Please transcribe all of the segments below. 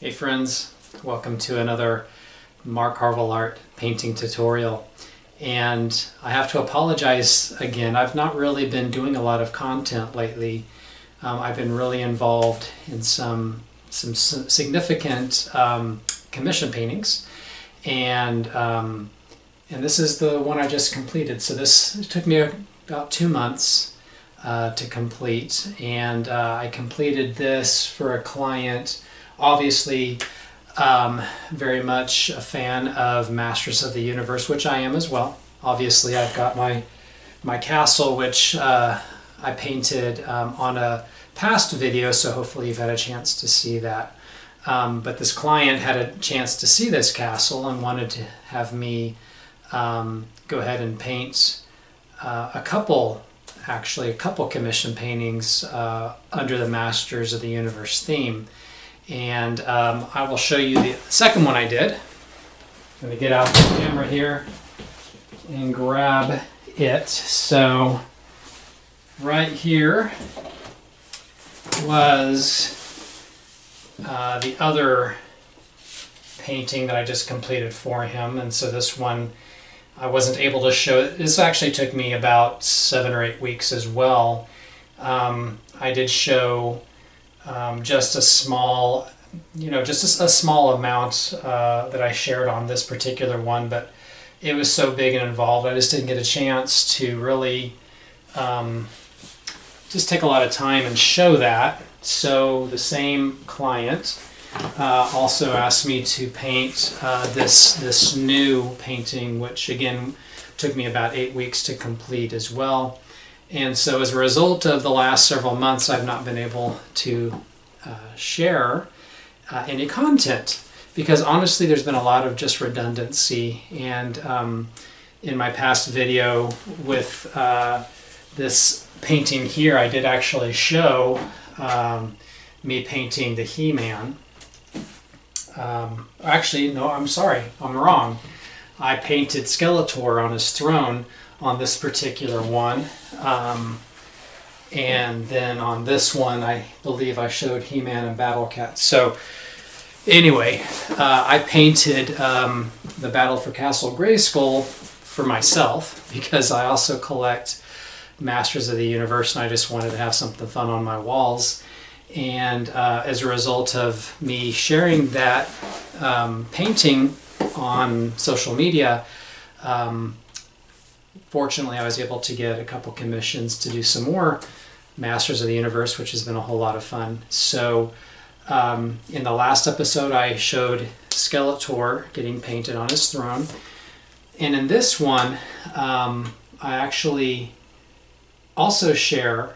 Hey friends, welcome to another Marc Harvill art painting tutorial. And I have to apologize again. I've not really been doing a lot of content lately. I've been really involved in some significant commission paintings, and this is the one I just completed. So this took me about 2 months to complete, and I completed this for a client. Obviously, very much a fan of Masters of the Universe, which I am as well. Obviously, I've got my castle, which I painted on a past video, so hopefully you've had a chance to see that. But this client had a chance to see this castle and wanted to have me go ahead and paint a couple commission paintings under the Masters of the Universe theme. And I will show you the second one I did. I'm going to get out the camera here and grab it. So right here was the other painting that I just completed for him. And so this one I wasn't able to show. This actually took me about 7 or 8 weeks as well. I did show just a small, just a small amount that I shared on this particular one, but it was so big and involved, I just didn't get a chance to really just take a lot of time and show that. So the same client also asked me to paint this new painting, which again took me about 8 weeks to complete as well. And so as a result of the last several months, I've not been able to share any content, because honestly there's been a lot of just redundancy. And in my past video with this painting here, I did actually show me painting the He-Man. Actually, no, I'm sorry, I'm wrong. I painted Skeletor on his throne on this particular one, and then on this one I believe I showed He-Man and Battle Cat. So anyway, I painted the Battle for Castle Grayskull for myself, because I also collect Masters of the Universe and I just wanted to have something fun on my walls. And as a result of me sharing that painting on social media, fortunately, I was able to get a couple commissions to do some more Masters of the Universe, which has been a whole lot of fun. So in the last episode, I showed Skeletor getting painted on his throne. And in this one, I actually also share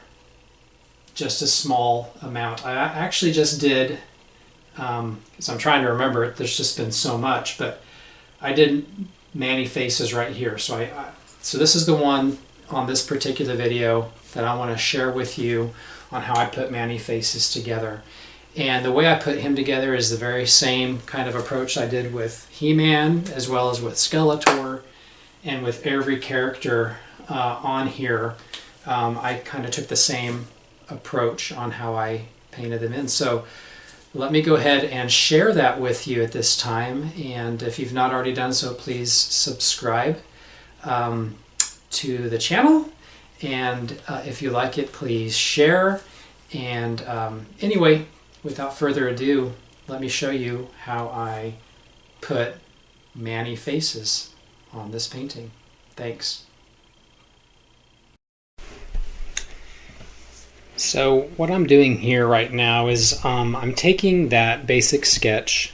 just a small amount. I actually just did, because I'm trying to remember it, there's just been so much, but I did Manny faces right here. So so this is the one on this particular video that I want to share with you on how I put Manny faces together. And the way I put him together is the very same kind of approach I did with He-Man, as well as with Skeletor, and with every character on here. I kind of took the same approach on how I painted them in. So let me go ahead and share that with you at this time. And if you've not already done so, please subscribe to the channel, and if you like it, please share. And anyway, without further ado, let me show you how I put Manny faces on this painting. Thanks. So what I'm doing here right now is I'm taking that basic sketch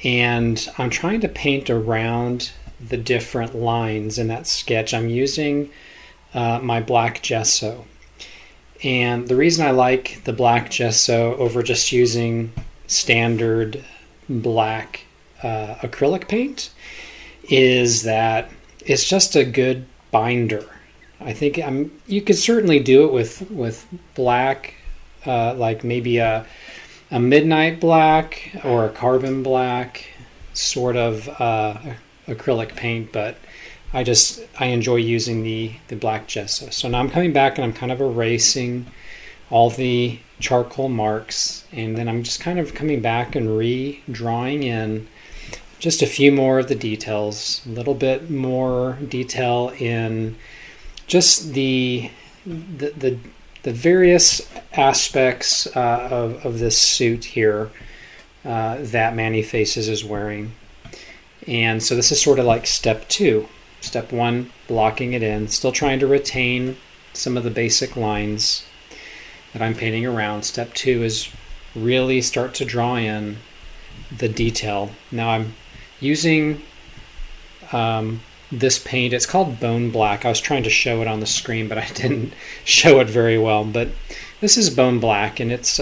and I'm trying to paint around the different lines in that sketch. I'm using my black gesso, and the reason I like the black gesso over just using standard black acrylic paint is that it's just a good binder. I think you could certainly do it with black, like maybe a midnight black or a carbon black sort of acrylic paint, but I enjoy using the black gesso. So now I'm coming back and I'm kind of erasing all the charcoal marks, and then I'm just kind of coming back and redrawing in just a few more of the details, a little bit more detail in just the various aspects of this suit here that Man-E-Faces is wearing. And so this is sort of like step 2. Step 1, blocking it in, still trying to retain some of the basic lines that I'm painting around. Step 2 is really start to draw in the detail. Now I'm using this paint. It's called Bone Black. I was trying to show it on the screen, but I didn't show it very well. But this is Bone Black, and it's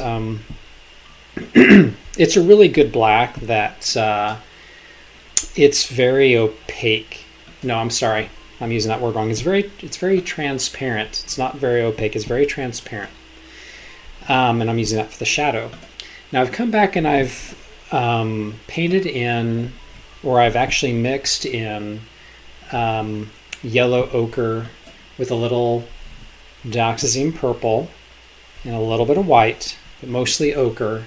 it's a really good black that it's very opaque. No, I'm sorry, I'm using that word wrong. It's very transparent. It's not very opaque. It's very transparent. And I'm using that for the shadow. Now I've come back and I've painted in, or I've actually mixed in yellow ochre with a little dioxazine purple and a little bit of white, but mostly ochre,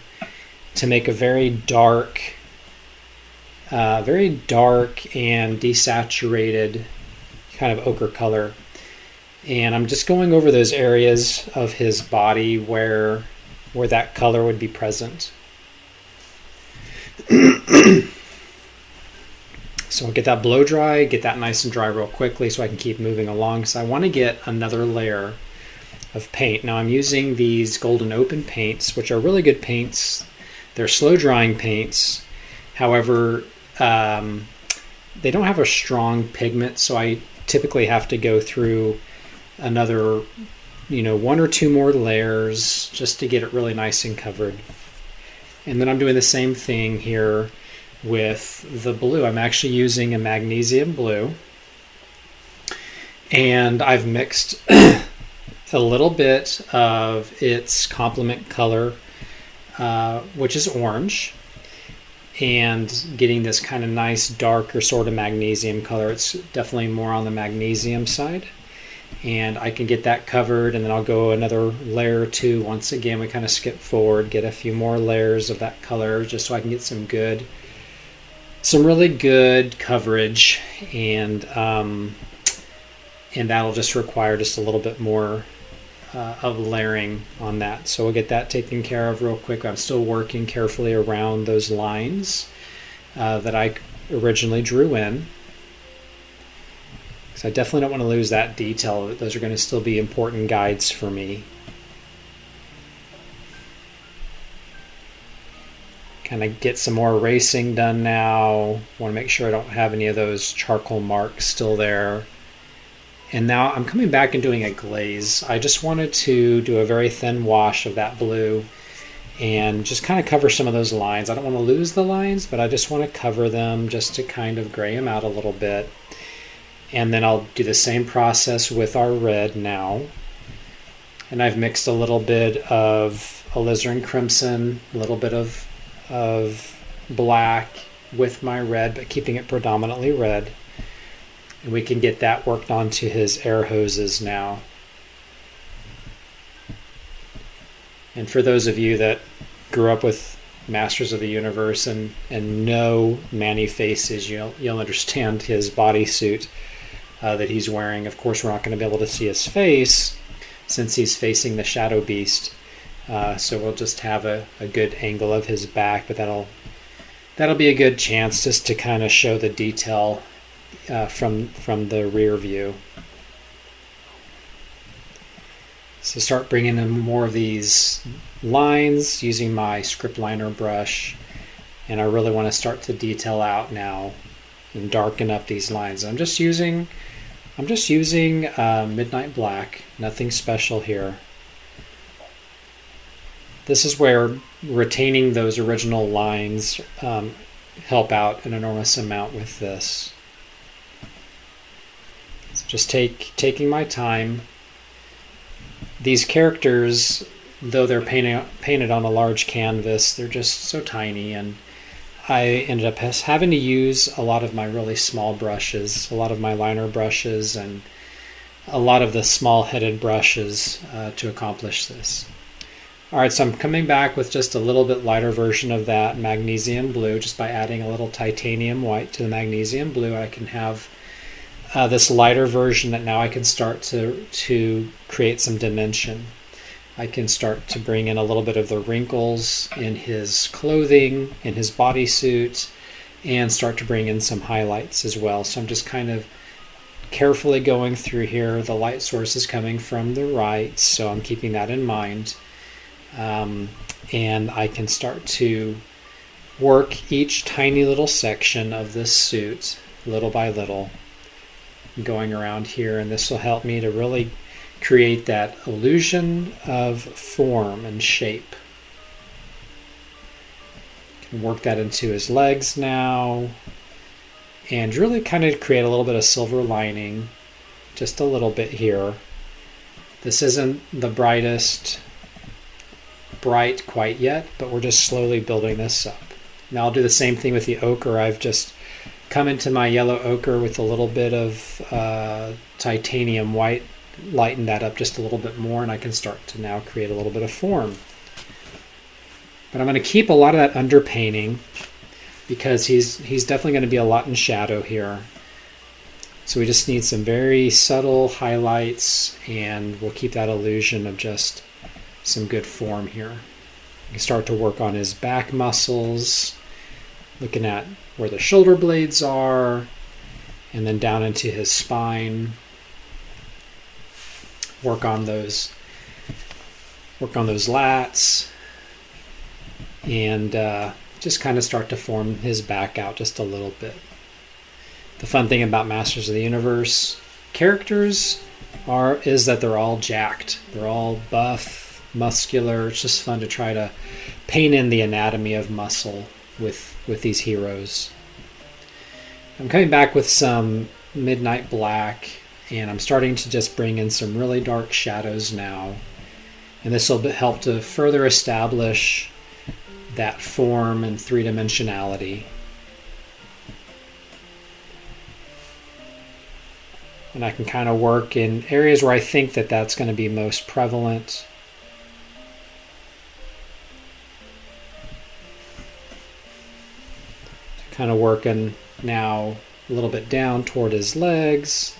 to make a very dark and desaturated kind of ochre color. And I'm just going over those areas of his body where that color would be present. So I'll get that blow dry, get that nice and dry real quickly so I can keep moving along, because I want to get another layer of paint. Now I'm using these Golden Open paints, which are really good paints. They're slow drying paints. However, they don't have a strong pigment, so I typically have to go through another, 1 or 2 more layers just to get it really nice and covered. And then I'm doing the same thing here with the blue. I'm actually using a magnesium blue, and I've mixed a little bit of its complement color, which is orange, and getting this kind of nice darker sort of magnesium color. It's definitely more on the magnesium side, and I can get that covered, and then I'll go another layer or 2. Once again, we kind of skip forward, get a few more layers of that color just so I can get some really good coverage, and that'll just require just a little bit more of layering on that. So we'll get that taken care of real quick. I'm still working carefully around those lines that I originally drew in, because I definitely don't want to lose that detail. Those are going to still be important guides for me. Kind of get some more erasing done now. Want to make sure I don't have any of those charcoal marks still there. And now I'm coming back and doing a glaze. I just wanted to do a very thin wash of that blue and just kind of cover some of those lines. I don't want to lose the lines, but I just want to cover them just to kind of gray them out a little bit. And then I'll do the same process with our red now. And I've mixed a little bit of alizarin crimson, a little bit of black with my red, but keeping it predominantly red. And we can get that worked onto his air hoses now. And for those of you that grew up with Masters of the Universe and know Man-E-Faces, you'll understand his bodysuit that he's wearing. Of course, we're not going to be able to see his face since he's facing the Shadow Beast. So we'll just have a good angle of his back, but that'll be a good chance just to kind of show the detail from the rear view. So start bringing in more of these lines using my script liner brush, and I really want to start to detail out now and darken up these lines. I'm just using Midnight Black, nothing special here. This is where retaining those original lines help out an enormous amount with this. So just taking my time. These characters, though they're painted on a large canvas, they're just so tiny, and I ended up having to use a lot of my really small brushes, a lot of my liner brushes, and a lot of the small-headed brushes to accomplish this. All right, so I'm coming back with just a little bit lighter version of that magnesium blue, just by adding a little titanium white to the magnesium blue. I can have this lighter version that now I can start to create some dimension. I can start to bring in a little bit of the wrinkles in his clothing, in his bodysuit, and start to bring in some highlights as well. So I'm just kind of carefully going through here. The light source is coming from the right, so I'm keeping that in mind. And I can start to work each tiny little section of this suit little by little, going around here, and this will help me to really create that illusion of form and shape. Can work that into his legs now, and really kind of create a little bit of silver lining, just a little bit here. This isn't the bright quite yet, but we're just slowly building this up. Now I'll do the same thing with the ochre. I've just come into my yellow ochre with a little bit of titanium white, lighten that up just a little bit more, and I can start to now create a little bit of form. But I'm going to keep a lot of that underpainting because he's definitely going to be a lot in shadow here. So we just need some very subtle highlights, and we'll keep that illusion of just some good form here. You can start to work on his back muscles, looking at where the shoulder blades are, and then down into his spine. Work on those lats, and just kind of start to form his back out just a little bit. The fun thing about Masters of the Universe characters is that they're all jacked. They're all buff, muscular. It's just fun to try to paint in the anatomy of muscle with these heroes. I'm coming back with some midnight black, and I'm starting to just bring in some really dark shadows now, and this will help to further establish that form and three-dimensionality. And I can kind of work in areas where I think that that's going to be most prevalent. Kind of working now a little bit down toward his legs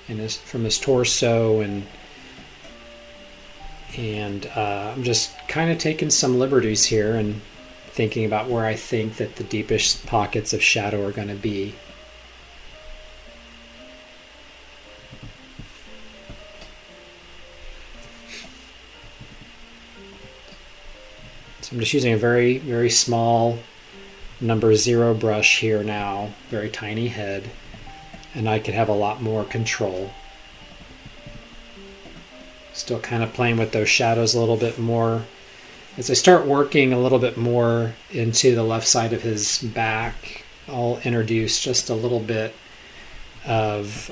and from his torso, and I'm just kind of taking some liberties here and thinking about where I think that the deepest pockets of shadow are going to be. So I'm just using a very, very small number 0 brush here now, very tiny head, and I could have a lot more control. Still kind of playing with those shadows a little bit more. As I start working a little bit more into the left side of his back, I'll introduce just a little bit of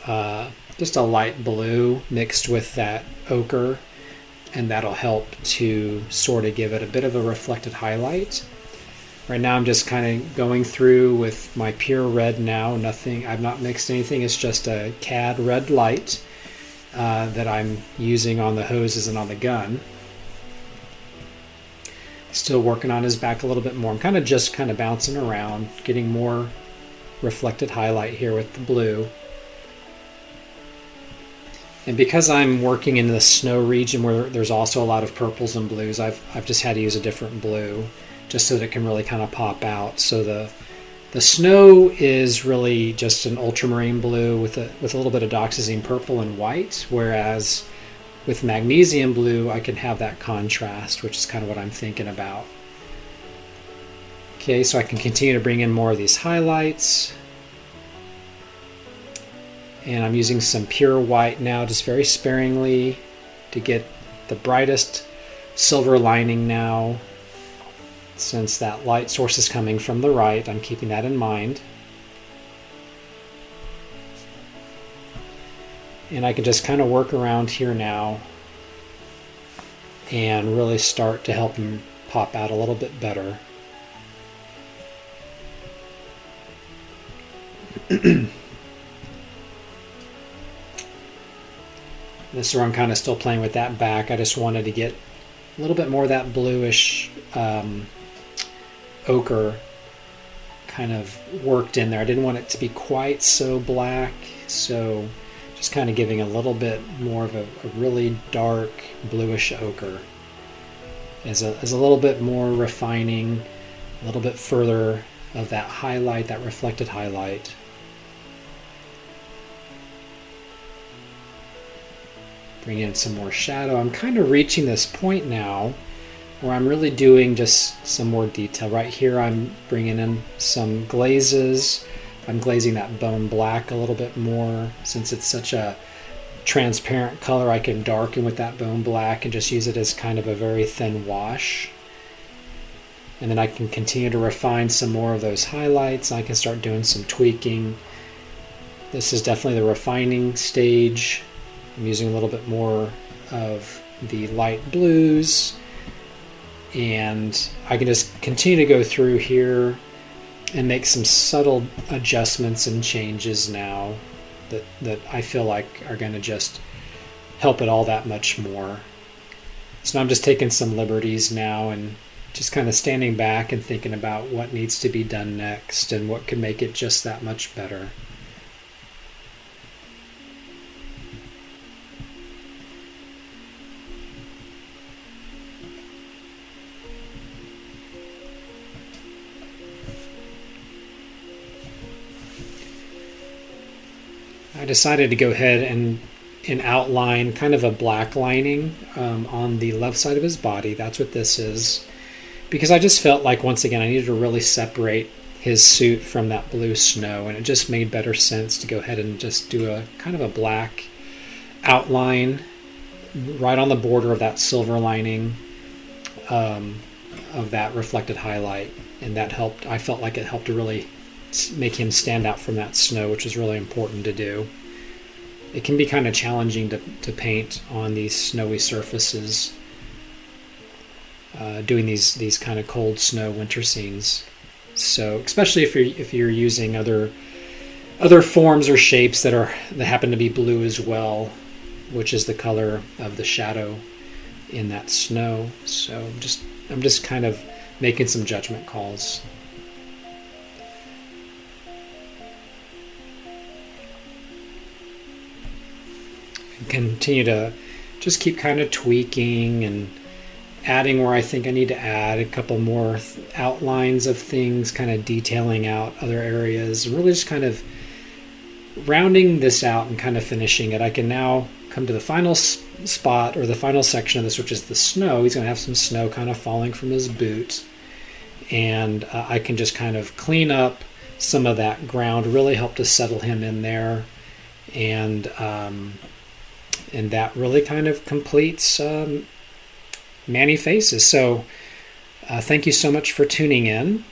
just a light blue mixed with that ochre, and that'll help to sort of give it a bit of a reflected highlight. Right now I'm just kind of going through with my pure red now. Nothing, I've not mixed anything. It's just a CAD red light that I'm using on the hoses and on the gun. Still working on his back a little bit more. I'm kind of bouncing around, getting more reflected highlight here with the blue. And because I'm working in the snow region where there's also a lot of purples and blues, I've just had to use a different blue, just so that it can really kind of pop out. So the snow is really just an ultramarine blue with a little bit of dioxazine purple and white, whereas with magnesium blue I can have that contrast, which is kind of what I'm thinking about. Okay, so I can continue to bring in more of these highlights. And I'm using some pure white now, just very sparingly, to get the brightest silver lining now. Since that light source is coming from the right, I'm keeping that in mind. And I can just kind of work around here now and really start to help him pop out a little bit better. This is where I'm kind of still playing with that back. I just wanted to get a little bit more of that bluish ochre kind of worked in there. I didn't want it to be quite so black, so just kind of giving a little bit more of a really dark bluish ochre as a little bit more refining, a little bit further of that highlight, that reflected highlight. Bring in some more shadow. I'm kind of reaching this point now where I'm really doing just some more detail. Right here I'm bringing in some glazes. I'm glazing that bone black a little bit more. Since it's such a transparent color, I can darken with that bone black and just use it as kind of a very thin wash. And then I can continue to refine some more of those highlights. I can start doing some tweaking. This is definitely the refining stage. I'm using a little bit more of the light blues, and I can just continue to go through here and make some subtle adjustments and changes now that I feel like are going to just help it all that much more. So I'm just taking some liberties now and just kind of standing back and thinking about what needs to be done next and what can make it just that much better. I decided to go ahead and outline kind of a black lining on the left side of his body. That's what this is. Because I just felt like, once again, I needed to really separate his suit from that blue snow, and it just made better sense to go ahead and just do a kind of a black outline right on the border of that silver lining of that reflected highlight. And that helped. I felt like it helped to really make him stand out from that snow, which is really important to do. It can be kind of challenging to paint on these snowy surfaces, doing these kind of cold snow winter scenes. So especially if you're using other forms or shapes that happen to be blue as well, which is the color of the shadow in that snow. So I'm just kind of making some judgment calls. Continue to just keep kind of tweaking and adding where I think I need to add a couple more outlines of things, kind of detailing out other areas, really just kind of rounding this out and kind of finishing it. I can now come to the final spot, or the final section of this, which is the snow. He's going to have some snow kind of falling from his boot, and I can just kind of clean up some of that ground, really help to settle him in there, and that really kind of completes Manny Faces. So thank you so much for tuning in.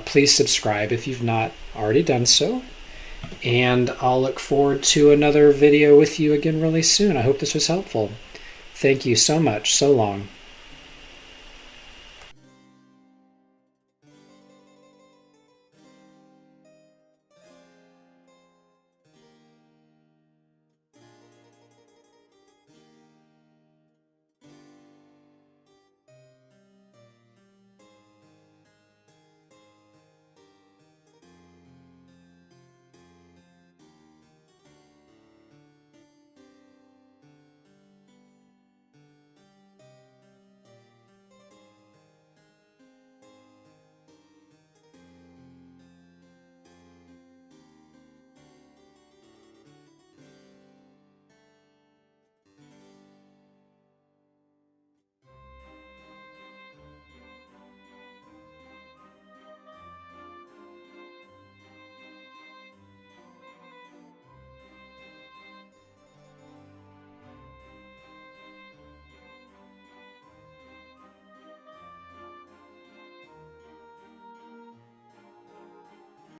Please subscribe if you've not already done so. And I'll look forward to another video with you again really soon. I hope this was helpful. Thank you so much. So long.